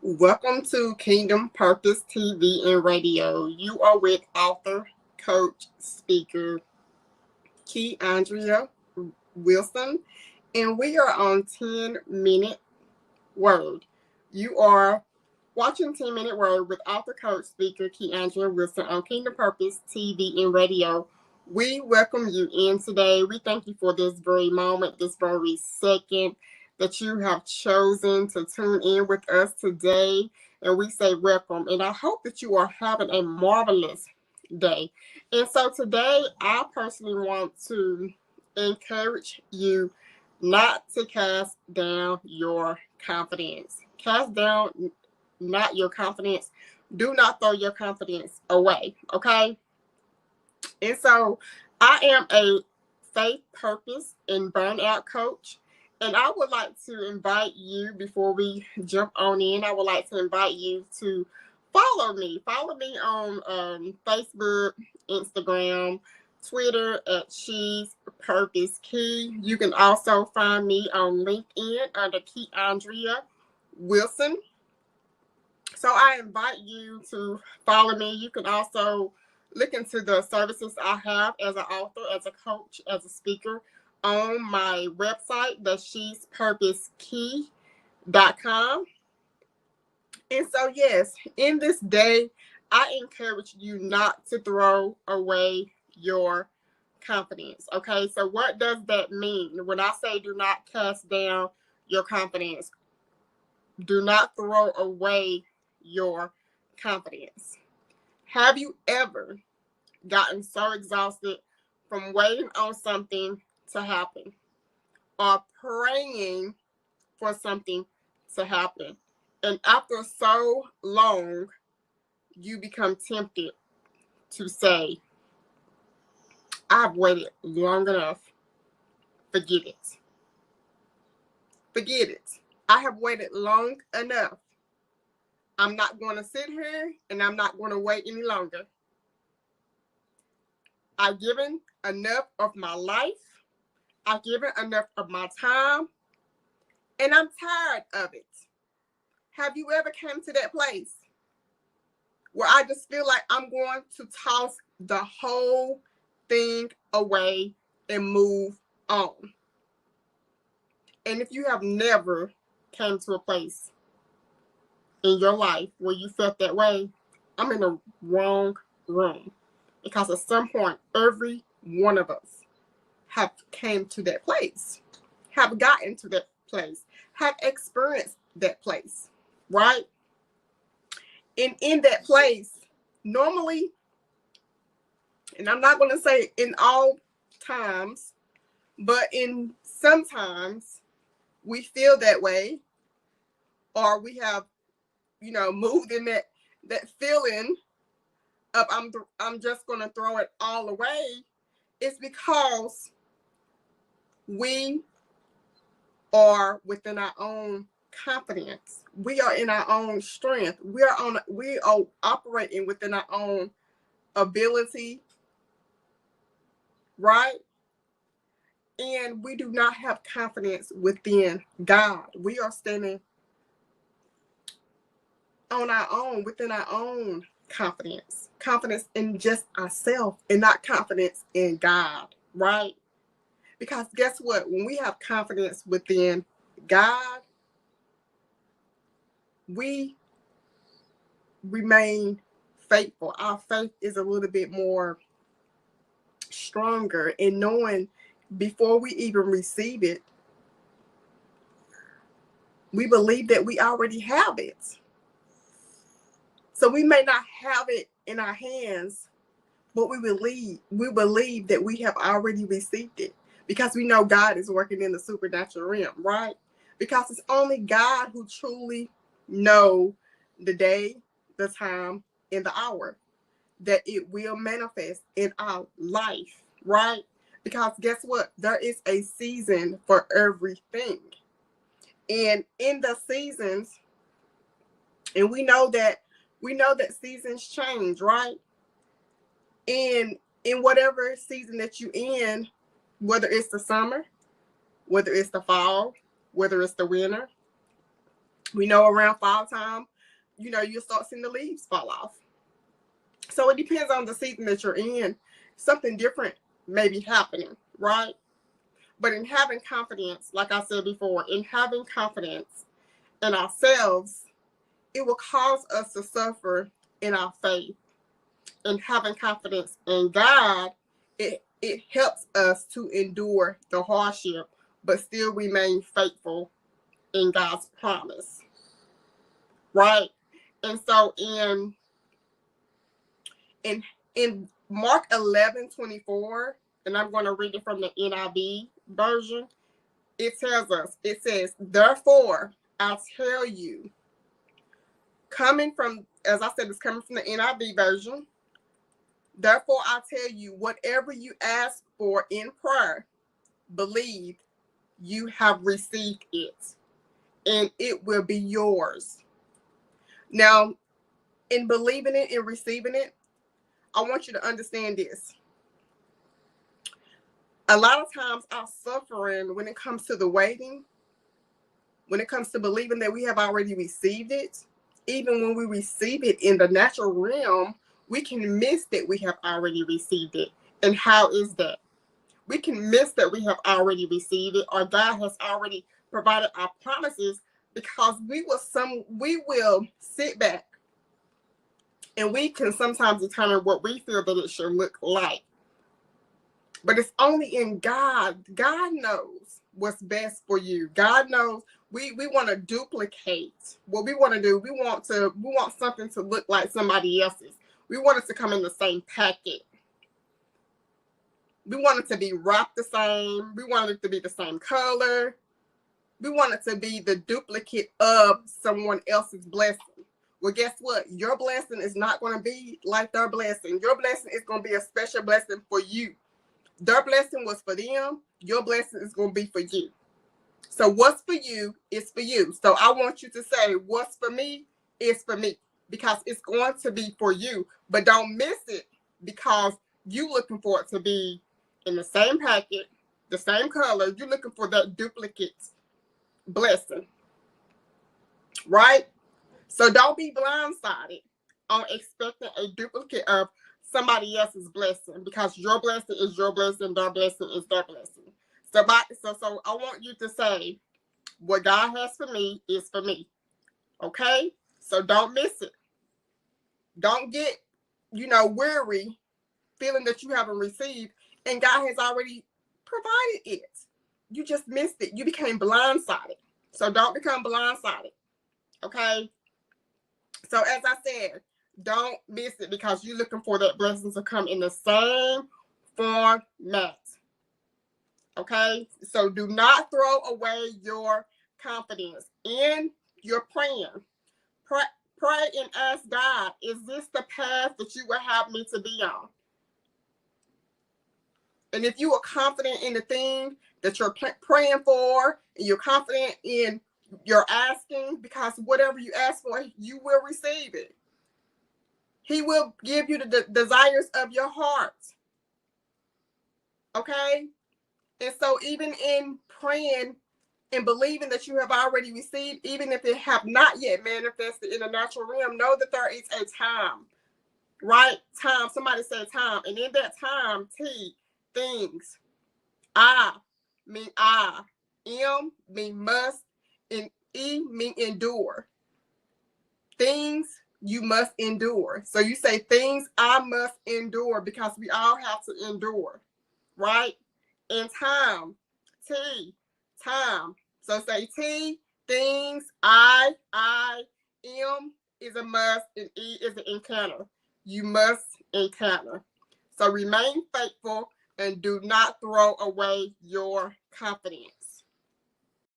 Welcome to Kingdom Purpose TV and Radio. You are with author, coach, speaker Keiaundria Wilson, and we are on 10-minute word. You are watching 10-minute word with author, coach, speaker Keiaundria Wilson on Kingdom Purpose TV and Radio. We welcome you in today. We thank you for this very moment, this very second that you have chosen to tune in with us today. And we say welcome. And I hope that you are having a marvelous day. And so today, I personally want to encourage you not to cast down your confidence. Cast down not your confidence. Do not throw your confidence away. Okay. And so I am a faith, purpose, and burnout coach. And I would like to invite you, before we jump on in, I would like to invite you to follow me. Follow me on Facebook, Instagram, Twitter at She's Purpose Key. You can also find me on LinkedIn under Keiaundria Wilson. So I invite you to follow me. You can also look into the services I have as an author, as a coach, as a speaker on my website, the She's Purpose Key.com. And so, yes, in this day, I encourage you not to throw away your confidence. Okay, so what does that mean? When I say do not cast down your confidence, do not throw away your confidence. Have you ever gotten so exhausted from waiting on something to happen or praying for something to happen, and after so long, you become tempted to say, I've waited long enough. Forget it. Forget it. I have waited long enough. I'm not going to sit here and I'm not going to wait any longer. I've given enough of my life. I've given enough of my time. And I'm tired of it. Have you ever come to that place where I just feel like I'm going to toss the whole thing away and move on? And if you have never come to a place in your life where you felt that way, I'm in the wrong room. Because at some point, every one of us have came to that place, have gotten to that place, have experienced that place, right? And in that place, normally, and I'm not going to say in all times, but in sometimes we feel that way, or we have, moved in that feeling of I'm just going to throw it all away. It's because we are within our own confidence. We are in our own strength. We are operating within our own ability, right? And we do not have confidence within God. We are standing on our own, within our own confidence in just ourselves and not confidence in God, right? Because guess what? When we have confidence within God, we remain faithful. Our faith is a little bit more stronger in knowing before we even receive it, we believe that we already have it. So we may not have it in our hands, but we believe that we have already received it because we know God is working in the supernatural realm, right? Because it's only God who truly know the day, the time, and the hour that it will manifest in our life, right? Because guess what? There is a season for everything. And in the seasons, and we know that seasons change, right? And in whatever season that you're in, whether it's the summer, whether it's the fall, whether it's the winter, we know around fall time you'll start seeing the leaves fall off. So it depends on the season that you're in. Something different may be happening, right? But in having confidence, like I said before, in having confidence in ourselves, it will cause us to suffer in our faith. And having confidence in God, it helps us to endure the hardship, but still remain faithful in God's promise, right? And so in Mark 11:24, and I'm going to read it from the NIV version. It tells us, it says, therefore, I tell you, coming from, as I said, it's coming from the NIV version. Therefore, I tell you, whatever you ask for in prayer, believe you have received it, and it will be yours. Now, in believing it and receiving it, I want you to understand this. A lot of times our suffering, when it comes to the waiting, when it comes to believing that we have already received it, even when we receive it in the natural realm, we can miss that we have already received it. And how is that? We can miss that we have already received it, or God has already provided our promises, because we will sit back and we can sometimes determine what we feel that it should look like. But it's only in God. God knows what's best for you. God knows. We want to duplicate what we want to do. We want something to look like somebody else's. We want it to come in the same packet. We want it to be wrapped the same. We want it to be the same color. We want it to be the duplicate of someone else's blessing. Well, guess what? Your blessing is not going to be like their blessing. Your blessing is going to be a special blessing for you. Their blessing was for them. Your blessing is going to be for you. So what's for you is for you. So I want you to say, what's for me is for me, because it's going to be for you. But don't miss it because you're looking for it to be in the same packet, the same color. You're looking for that duplicate blessing, right? So don't be blindsided on expecting a duplicate of somebody else's blessing, because your blessing is your blessing, their blessing is their blessing. So I want you to say, what God has for me is for me. Okay? So don't miss it. Don't get, weary, feeling that you haven't received, and God has already provided it. You just missed it. You became blindsided. So don't become blindsided. Okay? So as I said, don't miss it, because you're looking for that blessing to come in the same format. Okay? So do not throw away your confidence in your praying. Pray and ask God, is this the path that you would have me to be on? And if you are confident in the thing that you're praying for, and you're confident in your asking, because whatever you ask for, you will receive it. He will give you the desires of your heart. Okay? And so even in praying and believing that you have already received, even if it have not yet manifested in the natural realm, know that there is a time, right? Time. Somebody said time. And in that time, things. I mean I. M mean must. And E mean endure. Things you must endure. So you say things I must endure, because we all have to endure, right? And time. T. Time. So say T, things, I, M is a must, and E is an encounter. You must encounter. So remain faithful and do not throw away your confidence.